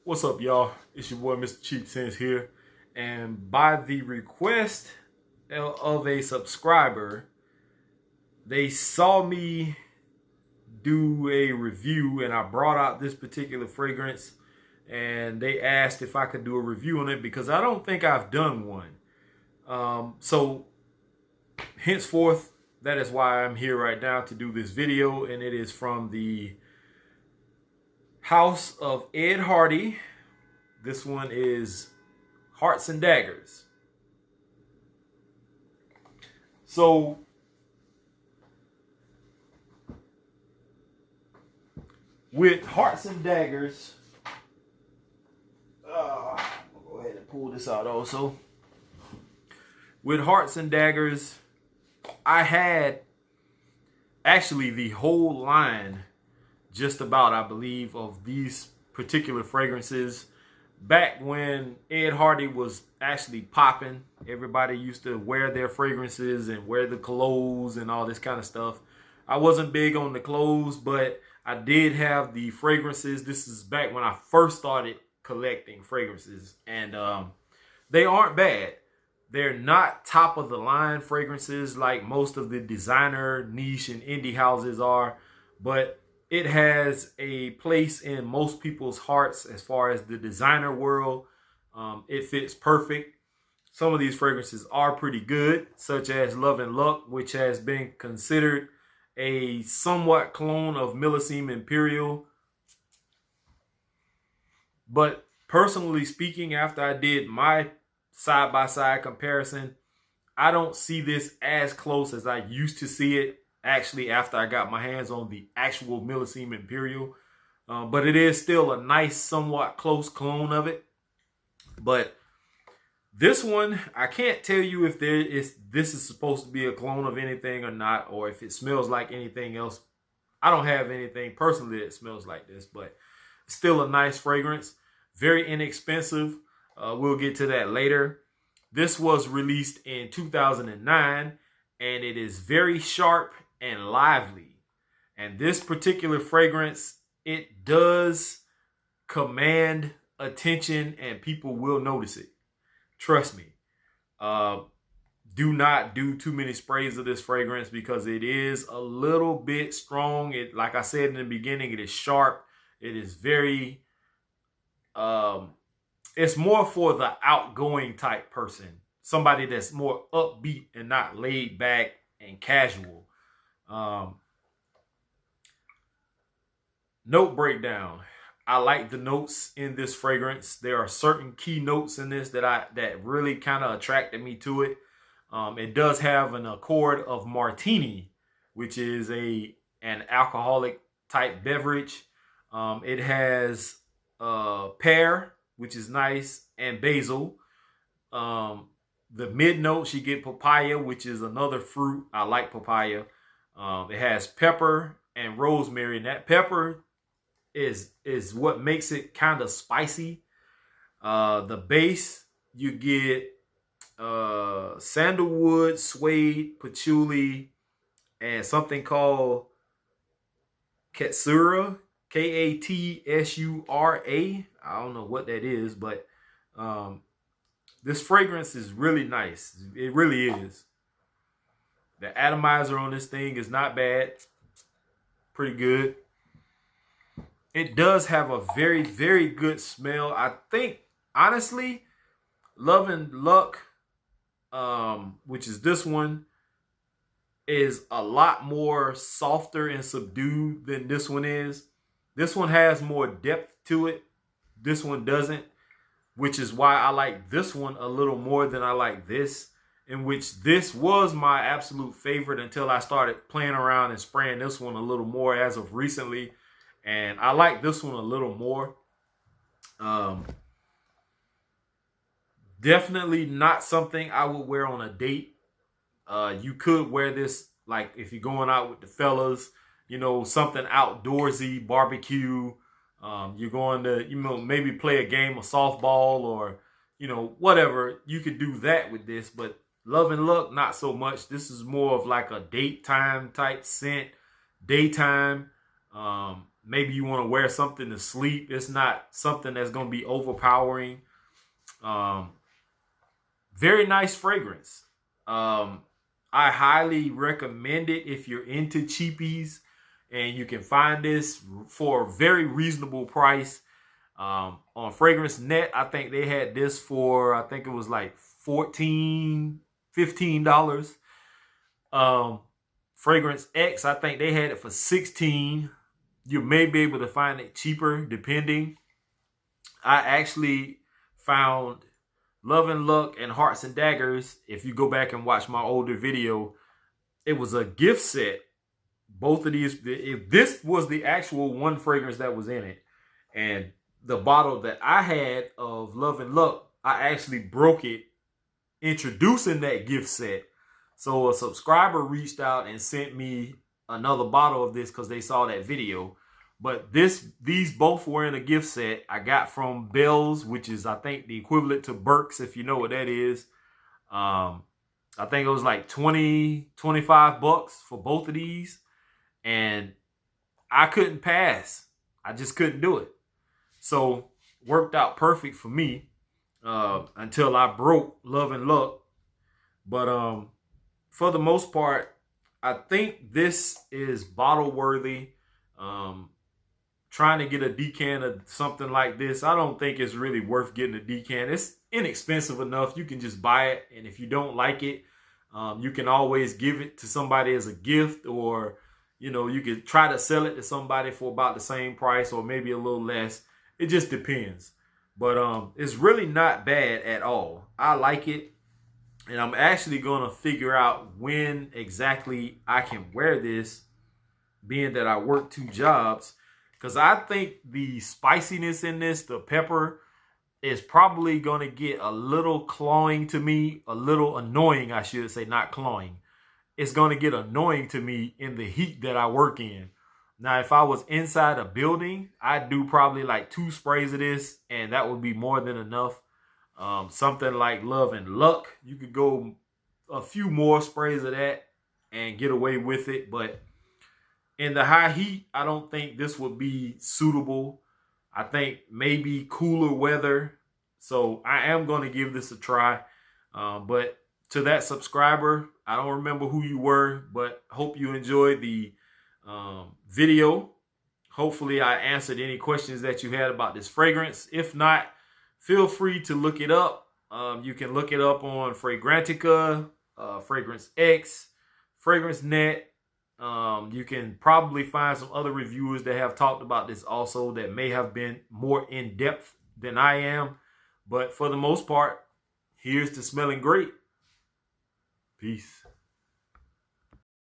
What's up, y'all? It's your boy, Mr. Cheap Sense here. And by the request of a subscriber, they saw me do a review and I brought out this particular fragrance and they asked if I could do a review on it because I don't think I've done one. So henceforth, that is why I'm here right now to do this video, and it is from the House of Ed Hardy. This one is Hearts and Daggers. So with Hearts and Daggers, I'll go ahead and pull this out also. With Hearts and Daggers, I had actually the whole line, just about, I believe, of these particular fragrances. Back when Ed Hardy was actually popping, everybody used to wear their fragrances and wear the clothes and all this kind of stuff. I wasn't big on the clothes, but I did have the fragrances. This is back when I first started collecting fragrances, and they aren't bad. They're not top of the line fragrances like most of the designer, niche, and indie houses are, but it has a place in most people's hearts as far as the designer world. It fits perfect. Some of these fragrances are pretty good, such as Love and Luck, which has been considered a somewhat clone of Millesime Imperial. But personally speaking, after I did my side-by-side comparison, I don't see this as close as I used to see it, actually, after I got my hands on the actual Millesime Imperial. But it is still a nice, somewhat close clone of it. But this one, I can't tell you if this is supposed to be a clone of anything or not, or if it smells like anything else. I don't have anything personally that smells like this, but still a nice fragrance. Very inexpensive. We'll get to that later. This was released in 2009, and it is very sharp and lively. And this particular fragrance, it does command attention and people will notice it. Trust me. Do not do too many sprays of this fragrance because it is a little bit strong. It, like I said in the beginning, it is sharp. It is very it's more for the outgoing type person. Somebody that's more upbeat and not laid back and casual. Note breakdown. I like the notes in this fragrance. There are certain key notes in this that really kind of attracted me to it. It does have an accord of martini, which is an alcoholic type beverage. It has pear, which is nice, and basil. The mid notes, you get papaya, which is another fruit. I like papaya. It has pepper and rosemary, and that pepper is what makes it kind of spicy. The base, you get sandalwood, suede, patchouli, and something called katsura, Katsura. I don't know what that is, but this fragrance is really nice. It really is. The atomizer on this thing is not bad. Pretty good. It does have a very, very good smell. I think, honestly, Love and Luck, which is this one, is a lot more softer and subdued than this one is. This one has more depth to it. This one doesn't, which is why I like this one a little more than I like this, in which this was my absolute favorite until I started playing around and spraying this one a little more as of recently. And I like this one a little more. Definitely not something I would wear on a date. You could wear this like if you're going out with the fellas, you know, something outdoorsy, barbecue. You're going to, you know, maybe play a game of softball or, you know, whatever. You could do that with this, but Love and Luck, not so much. This is more of like a date time type scent, daytime. maybe you want to wear something to sleep. It's not something that's going to be overpowering. Very nice fragrance. I highly recommend it if you're into cheapies, and you can find this for a very reasonable price. On Fragrance Net, I think they had this for, I think it was like $14, $15. Fragrance X, I think they had it for $16. You may be able to find it cheaper depending. I actually found Love and Luck and Hearts and Daggers. If you go back and watch my older video, it was a gift set. Both of these, if this was the actual one fragrance that was in it, and the bottle that I had of Love and Luck, I actually broke it introducing that gift set. So a subscriber reached out and sent me another bottle of this because they saw that video. But these both were in a gift set I got from Bell's, which is, I think, the equivalent to Burke's, if you know what that is. I think it was like 20, 25 bucks for both of these. And I couldn't pass. I just couldn't do it. So worked out perfect for me until I broke Love and Luck. But for the most part, I think this is bottle worthy. Trying to get a decant of something like this, I don't think it's really worth getting a decant. It's inexpensive enough. You can just buy it, and if you don't like it, you can always give it to somebody as a gift, or you could try to sell it to somebody for about the same price or maybe a little less. It just depends. But it's really not bad at all. I like it. And I'm actually going to figure out when exactly I can wear this, being that I work 2 jobs. Because I think the spiciness in this, the pepper, is probably going to get a little clawing to me. A little annoying, I should say, not clawing. It's going to get annoying to me in the heat that I work in. Now, if I was inside a building, I'd do probably like 2 sprays of this, and that would be more than enough. Something like Love and Luck, you could go a few more sprays of that and get away with it. But in the high heat, I don't think this would be suitable. I think maybe cooler weather. So I am going to give this a try. But to that subscriber, I don't remember who you were, but hope you enjoyed the video. Hopefully I answered any questions that you had about this fragrance. If not, feel free to look it up. You can look it up on Fragrantica, Fragrance X, Fragrance Net. You can probably find some other reviewers that have talked about this also that may have been more in depth than I am. But for the most part, here's to smelling great. Peace.